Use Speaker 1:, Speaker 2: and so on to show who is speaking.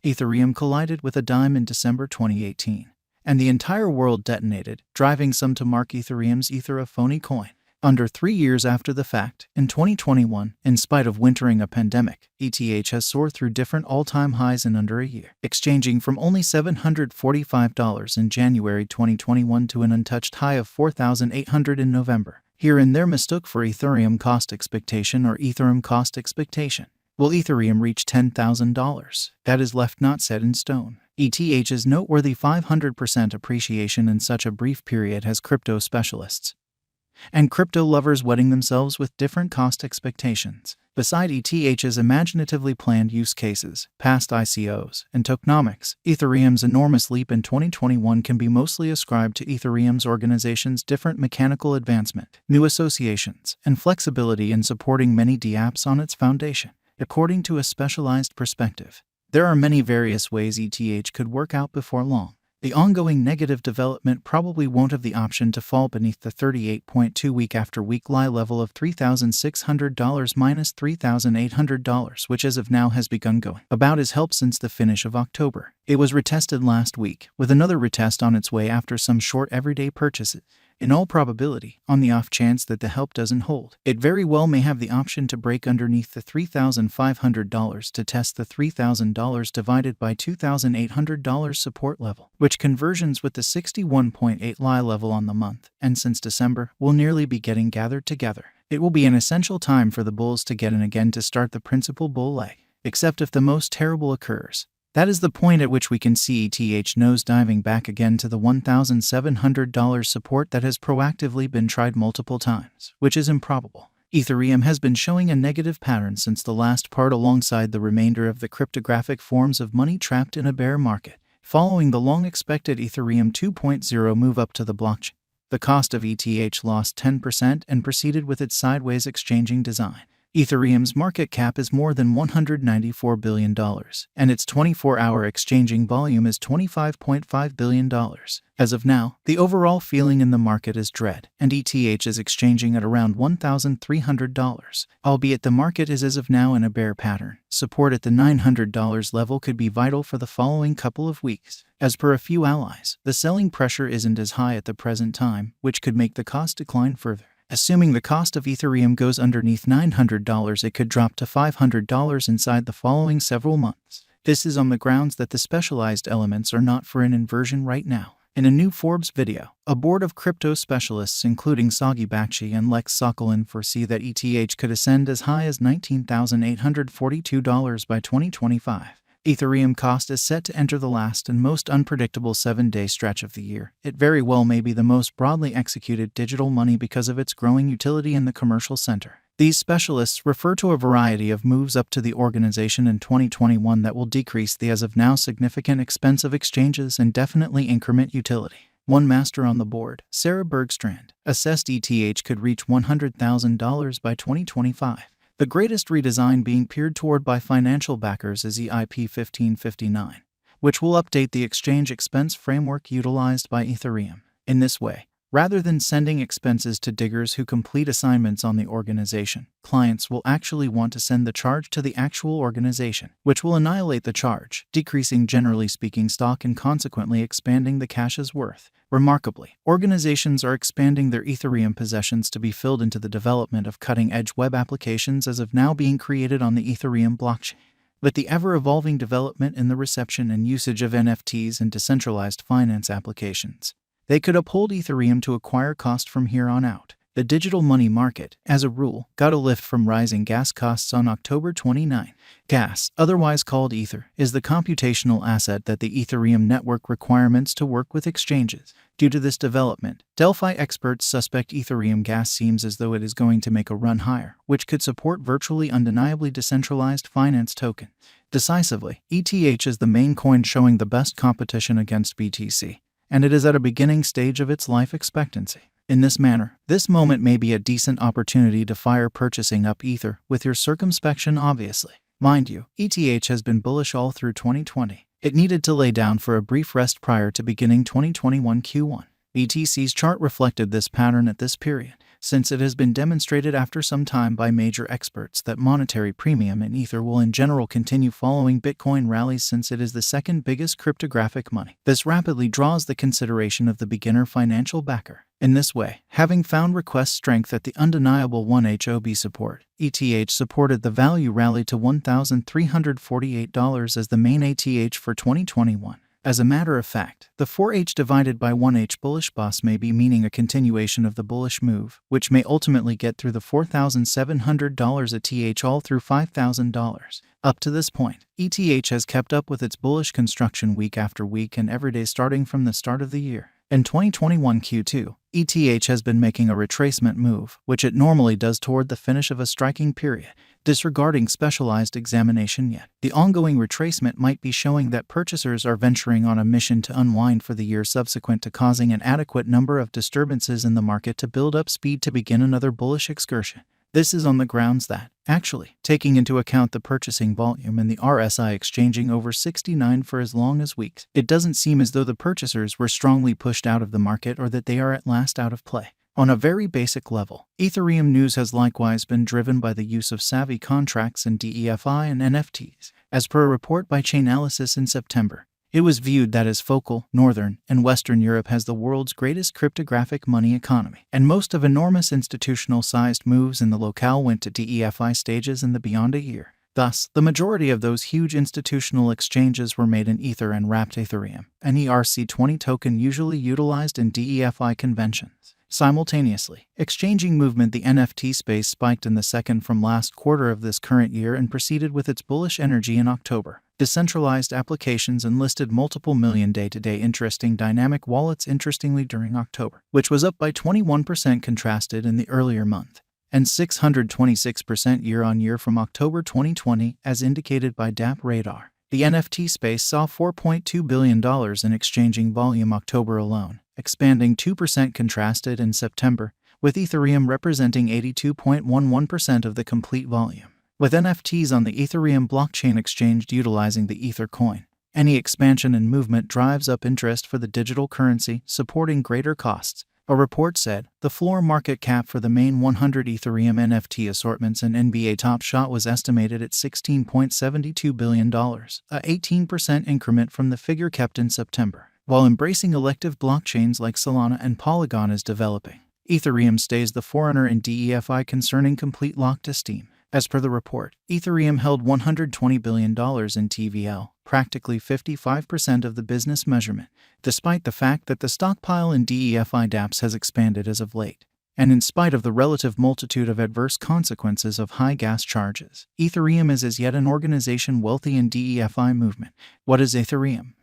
Speaker 1: Ethereum collided with a dime in December 2018, and the entire world detonated, driving some to mark Ethereum's Ether a phony coin. Under 3 years after the fact, in 2021, in spite of wintering a pandemic, ETH has soared through different all-time highs in under a year, exchanging from only $745 in January 2021 to an untouched high of $4,800 in November. Here and there mistook for Ethereum cost expectation or Ethereum cost expectation. Will Ethereum reach $10,000? That is left not set in stone. ETH's noteworthy 500% appreciation in such a brief period has crypto specialists and crypto lovers wetting themselves with different cost expectations. Beside ETH's imaginatively planned use cases, past ICOs, and tokenomics, Ethereum's enormous leap in 2021 can be mostly ascribed to Ethereum's organization's different mechanical advancement, new associations, and flexibility in supporting many dApps on its foundation. According to a specialized perspective, there are many various ways ETH could work out before long. The ongoing negative development probably won't have the option to fall beneath the 38.2 week-after-week lie level of $3,600 minus $3,800, which as of now has begun going about as help since the finish of October. It was retested last week, with another retest on its way after some short everyday purchases. In all probability, on the off chance that the help doesn't hold, it very well may have the option to break underneath the $3,500 to test the $3,000 divided by $2,800 support level, which conversions with the 61.8 lie level on the month, and since December, will nearly be getting gathered together. It will be an essential time for the bulls to get in again to start the principal bull leg, except if the most terrible occurs. That is the point at which we can see ETH nosediving back again to the $1,700 support that has proactively been tried multiple times, which is improbable. Ethereum has been showing a negative pattern since the last part alongside the remainder of the cryptographic forms of money trapped in a bear market. Following the long-expected Ethereum 2.0 move up to the blockchain, the cost of ETH lost 10% and proceeded with its sideways exchanging design. Ethereum's market cap is more than $194 billion, and its 24-hour exchanging volume is $25.5 billion. As of now, the overall feeling in the market is dread, and ETH is exchanging at around $1,300, albeit the market is as of now in a bear pattern. Support at the $900 level could be vital for the following couple of weeks. As per a few allies, the selling pressure isn't as high at the present time, which could make the cost decline further. Assuming the cost of Ethereum goes underneath $900, it could drop to $500 inside the following several months. This is on the grounds that the specialized elements are not for an inversion right now. In a new Forbes video, a board of crypto specialists including Sagi Bakshi and Lex Sokolin foresee that ETH could ascend as high as $19,842 by 2025. Ethereum cost is set to enter the last and most unpredictable 7-day stretch of the year. It very well may be the most broadly executed digital money because of its growing utility in the commercial center. These specialists refer to a variety of moves up to the organization in 2021 that will decrease the as of now significant expense of exchanges and definitely increment utility. One master on the board, Sarah Bergstrand, assessed ETH could reach $100,000 by 2025. The greatest redesign being peered toward by financial backers is EIP 1559, which will update the exchange expense framework utilized by Ethereum. In this way, rather than sending expenses to diggers who complete assignments on the organization, clients will actually want to send the charge to the actual organization, which will annihilate the charge, decreasing generally speaking stock and consequently expanding the cash's worth. Remarkably, organizations are expanding their Ethereum possessions to be filled into the development of cutting-edge web applications as of now being created on the Ethereum blockchain. With the ever-evolving development in the reception and usage of NFTs and decentralized finance applications, they could uphold Ethereum to acquire cost from here on out. The digital money market, as a rule, got a lift from rising gas costs on October 29. Gas, otherwise called Ether, is the computational asset that the Ethereum network requirements to work with exchanges. Due to this development, Delphi experts suspect Ethereum gas seems as though it is going to make a run higher, which could support virtually undeniably decentralized finance token. Decisively, ETH is the main coin showing the best competition against BTC, and it is at a beginning stage of its life expectancy. In this manner, this moment may be a decent opportunity to fire purchasing up Ether, with your circumspection obviously. Mind you, ETH has been bullish all through 2020. It needed to lay down for a brief rest prior to beginning 2021 Q1. BTC's chart reflected this pattern at this period, since it has been demonstrated after some time by major experts that monetary premium in Ether will in general continue following Bitcoin rallies since it is the second biggest cryptographic money. This rapidly draws the consideration of the beginner financial backer. In this way, having found request strength at the undeniable 1HOB support, ETH supported the value rally to $1,348 as the main ATH for 2021. As a matter of fact, the 4H divided by 1H bullish bus may be meaning a continuation of the bullish move, which may ultimately get through the $4,700 ETH all through $5,000. Up to this point, ETH has kept up with its bullish construction week after week and every day starting from the start of the year. In 2021 Q2, ETH has been making a retracement move, which it normally does toward the finish of a striking period, disregarding specialized examination yet. The ongoing retracement might be showing that purchasers are venturing on a mission to unwind for the year subsequent to causing an adequate number of disturbances in the market to build up speed to begin another bullish excursion. This is on the grounds that, actually, taking into account the purchasing volume and the RSI exchanging over 69 for as long as weeks, it doesn't seem as though the purchasers were strongly pushed out of the market or that they are at last out of play. On a very basic level, Ethereum news has likewise been driven by the use of savvy contracts in DeFi and NFTs. As per a report by Chainalysis in September, it was viewed that as focal, Northern, and Western Europe has the world's greatest cryptographic money economy, and most of enormous institutional-sized moves in the locale went to DeFi stages in the beyond a year. Thus, the majority of those huge institutional exchanges were made in Ether and wrapped Ethereum, an ERC20 token usually utilized in DeFi conventions. Simultaneously, exchanging movement the NFT space spiked in the second from last quarter of this current year and proceeded with its bullish energy in October. Decentralized applications enlisted multiple million day-to-day interesting dynamic wallets interestingly during October, which was up by 21% contrasted in the earlier month, and 626% year-on-year from October 2020 as indicated by DApp Radar. The NFT space saw $4.2 billion in exchanging volume October alone, expanding 2% contrasted in September, with Ethereum representing 82.11% of the complete volume. With NFTs on the Ethereum blockchain exchanged utilizing the Ether coin, any expansion and movement drives up interest for the digital currency, supporting greater costs. A report said, the floor market cap for the main 100 Ethereum NFT assortments in NBA Top Shot was estimated at $16.72 billion, a 18% increment from the figure kept in September. While embracing elective blockchains like Solana and Polygon is developing, Ethereum stays the forerunner in DeFi concerning complete lock-to-steam. As per the report, Ethereum held $120 billion in TVL, practically 55% of the business measurement, despite the fact that the stockpile in DeFi dApps has expanded as of late. And in spite of the relative multitude of adverse consequences of high gas charges, Ethereum is as yet an organization wealthy in DeFi movement. What is Ethereum?